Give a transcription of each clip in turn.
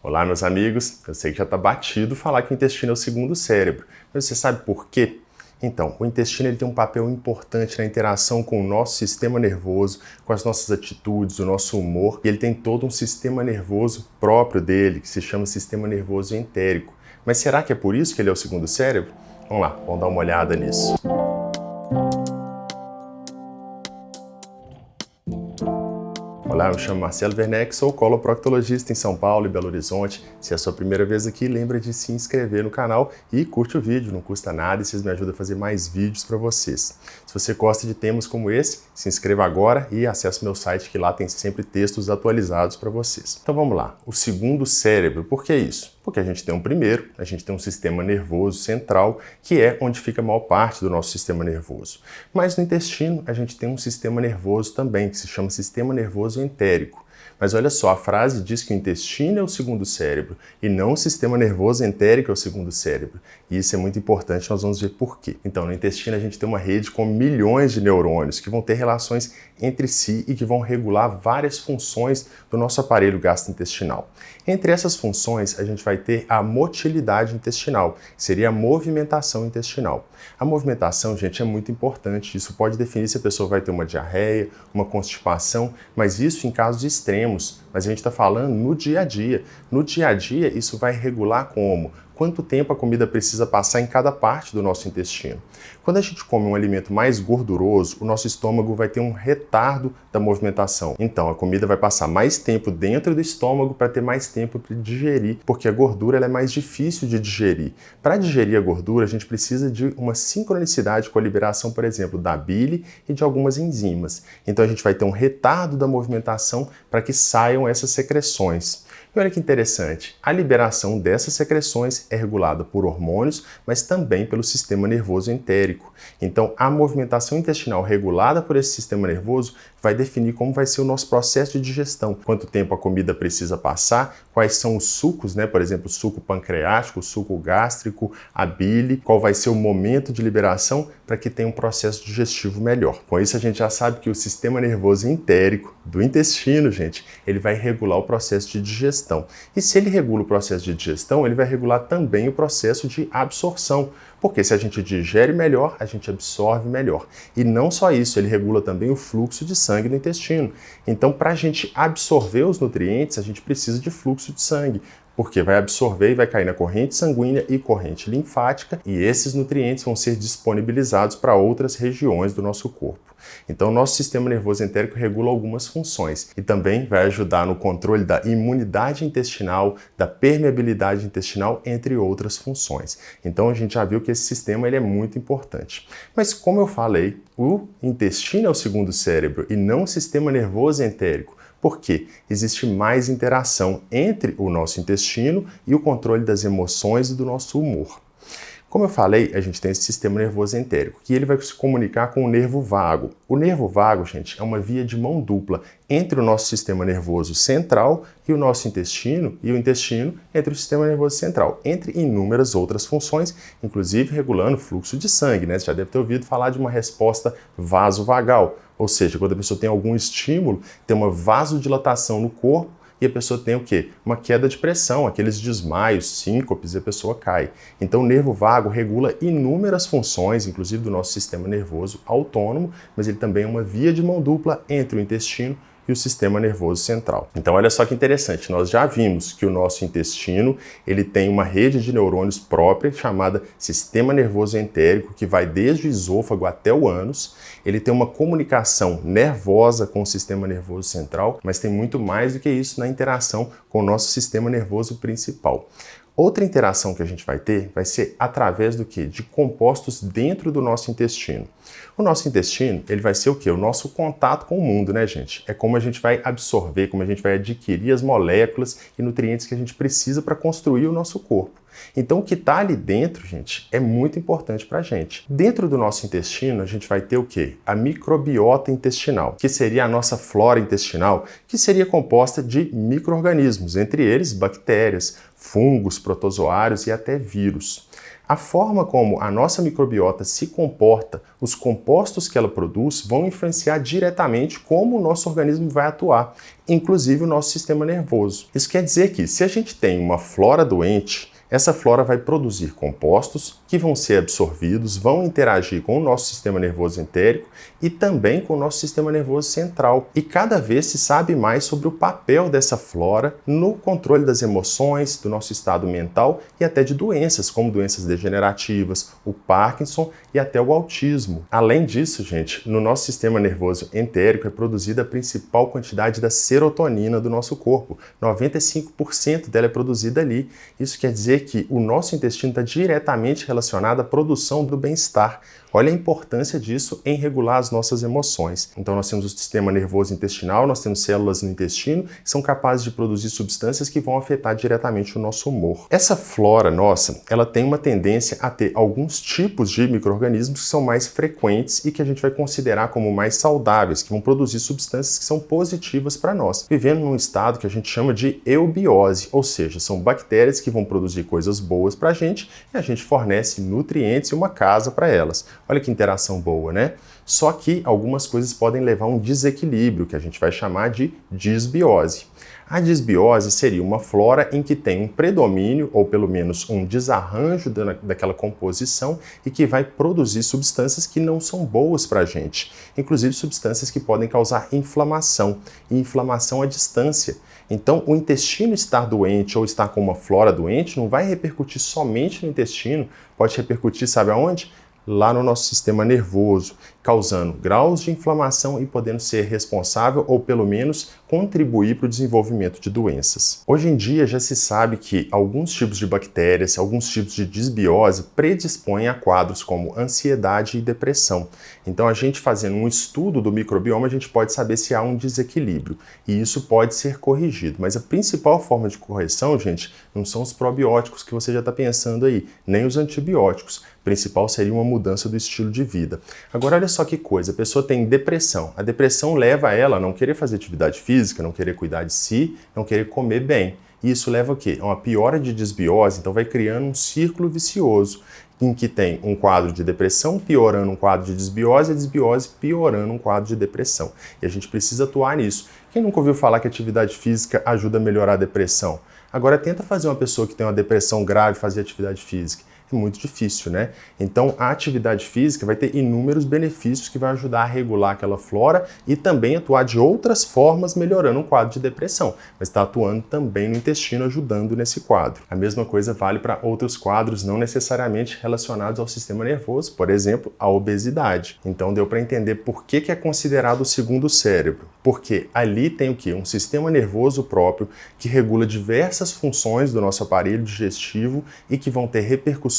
Olá, meus amigos. Eu sei que já está batido falar que o intestino é o segundo cérebro, mas você sabe por quê? Então, o intestino ele tem um papel importante na interação com o nosso sistema nervoso, com as nossas atitudes, o nosso humor, e ele tem todo um sistema nervoso próprio dele, que se chama sistema nervoso entérico. Mas será que é por isso que ele é o segundo cérebro? Vamos lá, vamos dar uma olhada nisso. Olá, eu me chamo Marcelo Werneck, sou coloproctologista em São Paulo e Belo Horizonte. Se é a sua primeira vez aqui, lembra de se inscrever no canal e curte o vídeo, não custa nada e vocês me ajudam a fazer mais vídeos para vocês. Se você gosta de temas como esse, se inscreva agora e acesse meu site que lá tem sempre textos atualizados para vocês. Então vamos lá, o segundo cérebro, por que isso? Porque a gente tem um primeiro, a gente tem um sistema nervoso central, que é onde fica a maior parte do nosso sistema nervoso. Mas no intestino a gente tem um sistema nervoso também, que se chama sistema nervoso entérico. Mas olha só, a frase diz que o intestino é o segundo cérebro e não o sistema nervoso entérico é o segundo cérebro. E isso é muito importante, nós vamos ver por quê. Então, no intestino a gente tem uma rede com milhões de neurônios que vão ter relações entre si e que vão regular várias funções do nosso aparelho gastrointestinal. Entre essas funções, a gente vai ter a motilidade intestinal, que seria a movimentação intestinal. A movimentação, gente, é muito importante. Isso pode definir se a pessoa vai ter uma diarreia, uma constipação, mas isso em casos extremos. Mas a gente está falando no dia a dia. No dia a dia, isso vai regular como? Quanto tempo a comida precisa passar em cada parte do nosso intestino. Quando a gente come um alimento mais gorduroso, o nosso estômago vai ter um retardo da movimentação. Então, a comida vai passar mais tempo dentro do estômago para ter mais tempo para digerir, porque a gordura ela é mais difícil de digerir. Para digerir a gordura, a gente precisa de uma sincronicidade com a liberação, por exemplo, da bile e de algumas enzimas. Então, a gente vai ter um retardo da movimentação para que saiam essas secreções. E olha que interessante, a liberação dessas secreções é regulada por hormônios, mas também pelo sistema nervoso entérico. Então, a movimentação intestinal regulada por esse sistema nervoso vai definir como vai ser o nosso processo de digestão, quanto tempo a comida precisa passar, quais são os sucos, por exemplo, o suco pancreático, o suco gástrico, a bile, qual vai ser o momento de liberação para que tenha um processo digestivo melhor. Com isso, a gente já sabe que o sistema nervoso entérico do intestino, gente, ele vai regular o processo de digestão. E se ele regula o processo de digestão, ele vai regular também o processo de absorção. Porque se a gente digere melhor, a gente absorve melhor. E não só isso, ele regula também o fluxo de sangue no intestino. Então, para a gente absorver os nutrientes, a gente precisa de fluxo de sangue, porque vai absorver e vai cair na corrente sanguínea e corrente linfática, e esses nutrientes vão ser disponibilizados para outras regiões do nosso corpo. Então, o nosso sistema nervoso entérico regula algumas funções e também vai ajudar no controle da imunidade intestinal, da permeabilidade intestinal, entre outras funções. Então, a gente já viu que esse sistema ele é muito importante. Mas, como eu falei, o intestino é o segundo cérebro e não o sistema nervoso entérico. Porque existe mais interação entre o nosso intestino e o controle das emoções e do nosso humor. Como eu falei, a gente tem esse sistema nervoso entérico, que ele vai se comunicar com o nervo vago. O nervo vago, gente, é uma via de mão dupla entre o nosso sistema nervoso central e o nosso intestino, e o intestino entre o sistema nervoso central, entre inúmeras outras funções, inclusive regulando o fluxo de sangue, Você já deve ter ouvido falar de uma resposta vasovagal, ou seja, quando a pessoa tem algum estímulo, tem uma vasodilatação no corpo, e a pessoa tem o quê? Uma queda de pressão, aqueles desmaios, síncopes, e a pessoa cai. Então o nervo vago regula inúmeras funções, inclusive do nosso sistema nervoso autônomo, mas ele também é uma via de mão dupla entre o intestino e o sistema nervoso central. Então olha só que interessante, nós já vimos que o nosso intestino ele tem uma rede de neurônios própria chamada sistema nervoso entérico, que vai desde o esôfago até o ânus. Ele tem uma comunicação nervosa com o sistema nervoso central, mas tem muito mais do que isso na interação com o nosso sistema nervoso principal. Outra interação que a gente vai ter vai ser através do quê? De compostos dentro do nosso intestino. O nosso intestino, ele vai ser o quê? O nosso contato com o mundo, gente? É como a gente vai absorver, como a gente vai adquirir as moléculas e nutrientes que a gente precisa para construir o nosso corpo. Então, o que está ali dentro, gente, é muito importante para a gente. Dentro do nosso intestino, a gente vai ter o quê? A microbiota intestinal, que seria a nossa flora intestinal, que seria composta de micro-organismos, entre eles bactérias, fungos, protozoários e até vírus. A forma como a nossa microbiota se comporta, os compostos que ela produz, vão influenciar diretamente como o nosso organismo vai atuar, inclusive o nosso sistema nervoso. Isso quer dizer que, se a gente tem uma flora doente, essa flora vai produzir compostos que vão ser absorvidos, vão interagir com o nosso sistema nervoso entérico e também com o nosso sistema nervoso central. E cada vez se sabe mais sobre o papel dessa flora no controle das emoções, do nosso estado mental e até de doenças, como doenças degenerativas, o Parkinson e até o autismo. Além disso, gente, no nosso sistema nervoso entérico é produzida a principal quantidade da serotonina do nosso corpo. 95% dela é produzida ali. Isso quer dizer que o nosso intestino está diretamente relacionado à produção do bem-estar. Olha a importância disso em regular as nossas emoções. Então nós temos o sistema nervoso intestinal, nós temos células no intestino que são capazes de produzir substâncias que vão afetar diretamente o nosso humor. Essa flora nossa, ela tem uma tendência a ter alguns tipos de micro-organismos que são mais frequentes e que a gente vai considerar como mais saudáveis, que vão produzir substâncias que são positivas para nós, vivendo num estado que a gente chama de eubiose, ou seja, são bactérias que vão produzir coisas boas para a gente e a gente fornece nutrientes e uma casa para elas. Olha que interação boa, né? Só que algumas coisas podem levar a um desequilíbrio, que a gente vai chamar de disbiose. A disbiose seria uma flora em que tem um predomínio, ou pelo menos um desarranjo daquela composição e que vai produzir substâncias que não são boas para a gente, inclusive substâncias que podem causar inflamação, e inflamação à distância. Então, o intestino estar doente ou estar com uma flora doente não vai repercutir somente no intestino, pode repercutir, sabe aonde? Lá no nosso sistema nervoso, causando graus de inflamação e podendo ser responsável ou pelo menos contribuir para o desenvolvimento de doenças. Hoje em dia já se sabe que alguns tipos de bactérias, alguns tipos de disbiose predispõem a quadros como ansiedade e depressão. Então a gente fazendo um estudo do microbioma, a gente pode saber se há um desequilíbrio e isso pode ser corrigido. Mas a principal forma de correção, gente, não são os probióticos que você já está pensando aí, nem os antibióticos. O principal seria uma mudança do estilo de vida. Agora olha só que coisa, a pessoa tem depressão. A depressão leva ela a não querer fazer atividade física, não querer cuidar de si, não querer comer bem. E isso leva a quê? A uma piora de disbiose, então vai criando um círculo vicioso em que tem um quadro de depressão piorando um quadro de desbiose e a desbiose piorando um quadro de depressão. E a gente precisa atuar nisso. Quem nunca ouviu falar que a atividade física ajuda a melhorar a depressão? Agora tenta fazer uma pessoa que tem uma depressão grave fazer atividade física. É muito difícil, né? Então a atividade física vai ter inúmeros benefícios que vai ajudar a regular aquela flora e também atuar de outras formas melhorando o quadro de depressão, mas está atuando também no intestino ajudando nesse quadro. A mesma coisa vale para outros quadros não necessariamente relacionados ao sistema nervoso, por exemplo, a obesidade. Então deu para entender por que é considerado o segundo cérebro, porque ali tem o quê? Um sistema nervoso próprio que regula diversas funções do nosso aparelho digestivo e que vão ter repercussões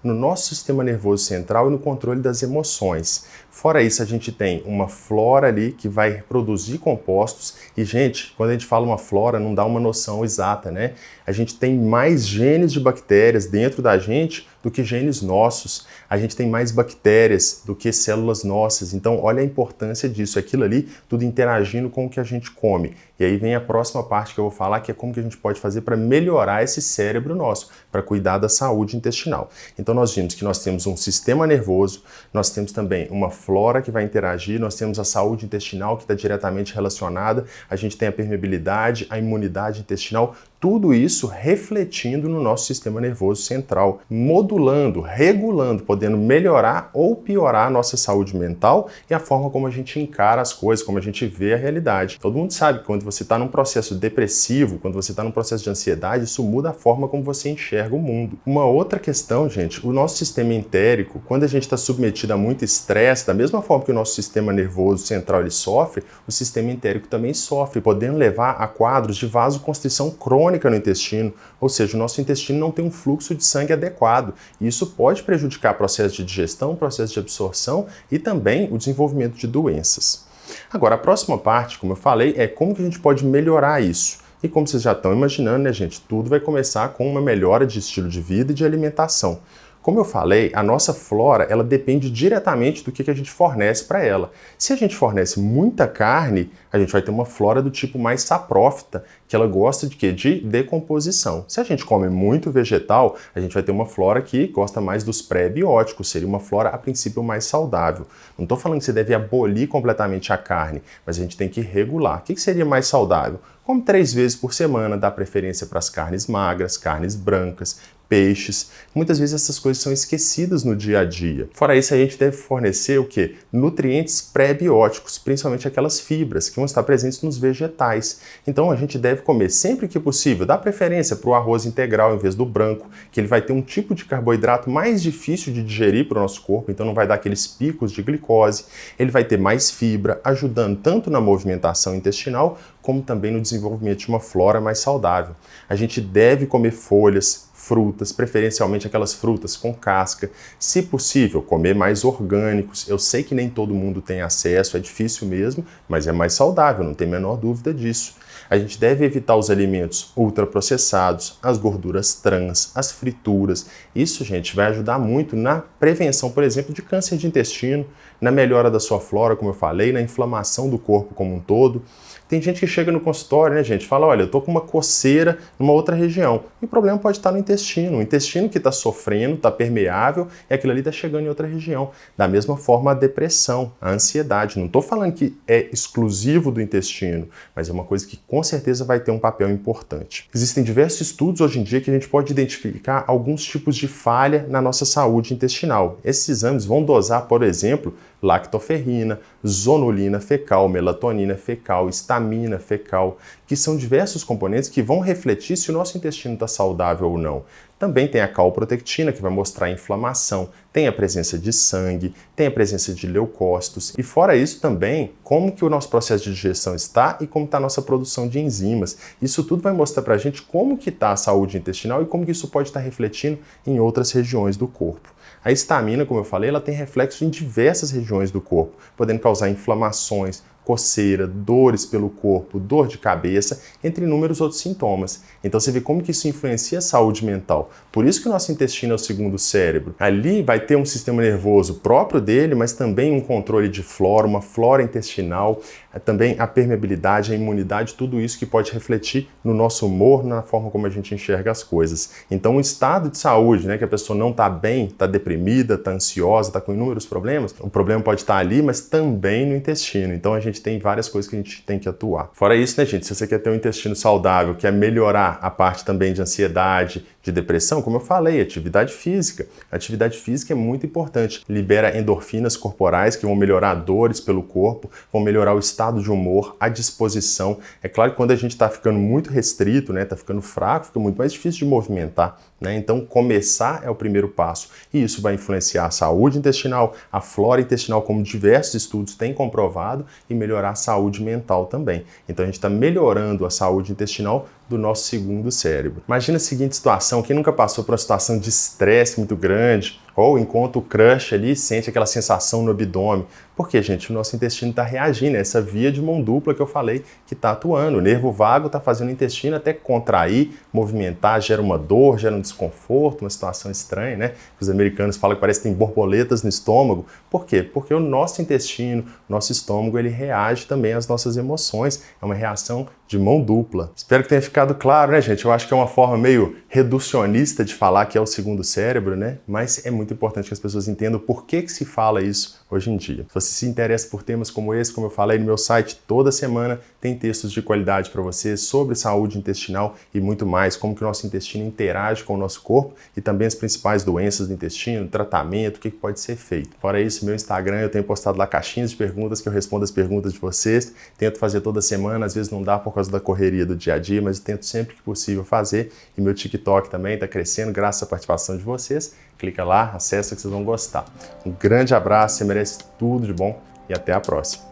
no nosso sistema nervoso central e no controle das emoções. Fora isso, a gente tem uma flora ali que vai produzir compostos e, gente, quando a gente fala uma flora, não dá uma noção exata, né? A gente tem mais genes de bactérias dentro da gente do que genes nossos. A gente tem mais bactérias do que células nossas. Então, olha a importância disso. Aquilo ali, tudo interagindo com o que a gente come. E aí vem a próxima parte que eu vou falar, que é como que a gente pode fazer para melhorar esse cérebro nosso, para cuidar da saúde intestinal. Então, nós vimos que nós temos um sistema nervoso, nós temos também uma flora que vai interagir, nós temos a saúde intestinal que está diretamente relacionada, a gente tem a permeabilidade, a imunidade intestinal, tudo isso refletindo no nosso sistema nervoso central, modulando, regulando, podendo melhorar ou piorar a nossa saúde mental e a forma como a gente encara as coisas, como a gente vê a realidade. Todo mundo sabe que quando você está num processo depressivo, quando você está num processo de ansiedade, isso muda a forma como você enxerga o mundo. Uma outra questão, gente, o nosso sistema entérico, quando a gente está submetido a muito estresse, da mesma forma que o nosso sistema nervoso central ele sofre, o sistema entérico também sofre, podendo levar a quadros de vasoconstrição crônica no intestino, ou seja, o nosso intestino não tem um fluxo de sangue adequado. E isso pode prejudicar o processo de digestão, o processo de absorção e também o desenvolvimento de doenças. Agora, a próxima parte, como eu falei, é como que a gente pode melhorar isso. E como vocês já estão imaginando, né, gente, tudo vai começar com uma melhora de estilo de vida e de alimentação. Como eu falei, a nossa flora, ela depende diretamente do que a gente fornece para ela. Se a gente fornece muita carne, a gente vai ter uma flora do tipo mais saprófita, que ela gosta de quê? De decomposição. Se a gente come muito vegetal, a gente vai ter uma flora que gosta mais dos pré-bióticos, seria uma flora, a princípio, mais saudável. Não estou falando que você deve abolir completamente a carne, mas a gente tem que regular. O que seria mais saudável? Come 3 vezes por semana, dá preferência para as carnes magras, carnes brancas, peixes. Muitas vezes essas coisas são esquecidas no dia a dia. Fora isso, a gente deve fornecer o quê? Nutrientes pré-bióticos, principalmente aquelas fibras que vão estar presentes nos vegetais. Então a gente deve comer sempre que possível, dar preferência para o arroz integral em vez do branco, que ele vai ter um tipo de carboidrato mais difícil de digerir para o nosso corpo, então não vai dar aqueles picos de glicose. Ele vai ter mais fibra, ajudando tanto na movimentação intestinal, como também no desenvolvimento de uma flora mais saudável. A gente deve comer folhas, frutas, preferencialmente aquelas frutas com casca. Se possível, comer mais orgânicos. Eu sei que nem todo mundo tem acesso, é difícil mesmo, mas é mais saudável, não tem a menor dúvida disso. A gente deve evitar os alimentos ultraprocessados, as gorduras trans, as frituras. Isso, gente, vai ajudar muito na prevenção, por exemplo, de câncer de intestino, na melhora da sua flora, como eu falei, na inflamação do corpo como um todo. Tem gente que chega no consultório, né, gente, fala, olha, eu tô com uma coceira numa outra região. E o problema pode estar no intestino. O intestino que está sofrendo, está permeável, e aquilo ali está chegando em outra região. Da mesma forma, a depressão, a ansiedade. Não estou falando que é exclusivo do intestino, mas é uma coisa que com certeza vai ter um papel importante. Existem diversos estudos hoje em dia que a gente pode identificar alguns tipos de falha na nossa saúde intestinal. Esses exames vão dosar, por exemplo, lactoferrina, zonulina fecal, melatonina fecal, histamina fecal, que são diversos componentes que vão refletir se o nosso intestino está saudável ou não. Também tem a calprotectina, que vai mostrar a inflamação, tem a presença de sangue, tem a presença de leucócitos e fora isso também, como que o nosso processo de digestão está e como está a nossa produção de enzimas. Isso tudo vai mostrar para a gente como que está a saúde intestinal e como que isso pode estar refletindo em outras regiões do corpo. A histamina, como eu falei, ela tem reflexo em diversas regiões do corpo, podendo causar inflamações, coceira, dores pelo corpo, dor de cabeça, entre inúmeros outros sintomas. Então você vê como que isso influencia a saúde mental. Por isso que o nosso intestino é o segundo cérebro. Ali vai ter um sistema nervoso próprio dele, mas também um controle de flora, uma flora intestinal, também a permeabilidade, a imunidade, tudo isso que pode refletir no nosso humor, na forma como a gente enxerga as coisas. Então o estado de saúde, né, que a pessoa não está bem, está deprimida, está ansiosa, está com inúmeros problemas, o problema pode estar ali, mas também no intestino. Então a gente tem várias coisas que a gente tem que atuar. Fora isso, né, gente, se você quer ter um intestino saudável, quer melhorar a parte também de ansiedade, de depressão, como eu falei, atividade física. A atividade física é muito importante. Libera endorfinas corporais que vão melhorar dores pelo corpo, vão melhorar o estado de humor, a disposição. É claro que quando a gente está ficando muito restrito, né, está ficando fraco, fica muito mais difícil de movimentar, né? Então, começar é o primeiro passo. E isso vai influenciar a saúde intestinal, a flora intestinal, como diversos estudos têm comprovado, e melhorar a saúde mental também. Então, a gente está melhorando a saúde intestinal do nosso segundo cérebro. Imagina a seguinte situação, quem nunca passou por uma situação de estresse muito grande, ou enquanto o crush ali sente aquela sensação no abdômen. Porque, gente, o nosso intestino está reagindo, é essa via de mão dupla que eu falei que está atuando. O nervo vago está fazendo o intestino até contrair, movimentar, gera uma dor, gera um desconforto, uma situação estranha, né? Os americanos falam que parece que tem borboletas no estômago. Por quê? Porque o nosso intestino, o nosso estômago, ele reage também às nossas emoções. É uma reação de mão dupla. Espero que tenha ficado claro, né, gente? Eu acho que é uma forma meio reducionista de falar que é o segundo cérebro, né? Mas é muito importante que as pessoas entendam por que se fala isso hoje em dia. Se você se interessa por temas como esse, como eu falei no meu site, toda semana tem textos de qualidade para você sobre saúde intestinal e muito mais, como que o nosso intestino interage com o nosso corpo e também as principais doenças do intestino, tratamento, o que pode ser feito. Fora isso, meu Instagram, eu tenho postado lá caixinhas de perguntas que eu respondo as perguntas de vocês. Tento fazer toda semana, às vezes não dá por causa da correria do dia a dia, mas eu tento sempre que possível fazer. E meu TikTok também está crescendo graças à participação de vocês. Clica lá, acessa que vocês vão gostar. Um grande abraço, você merece tudo de bom e até a próxima.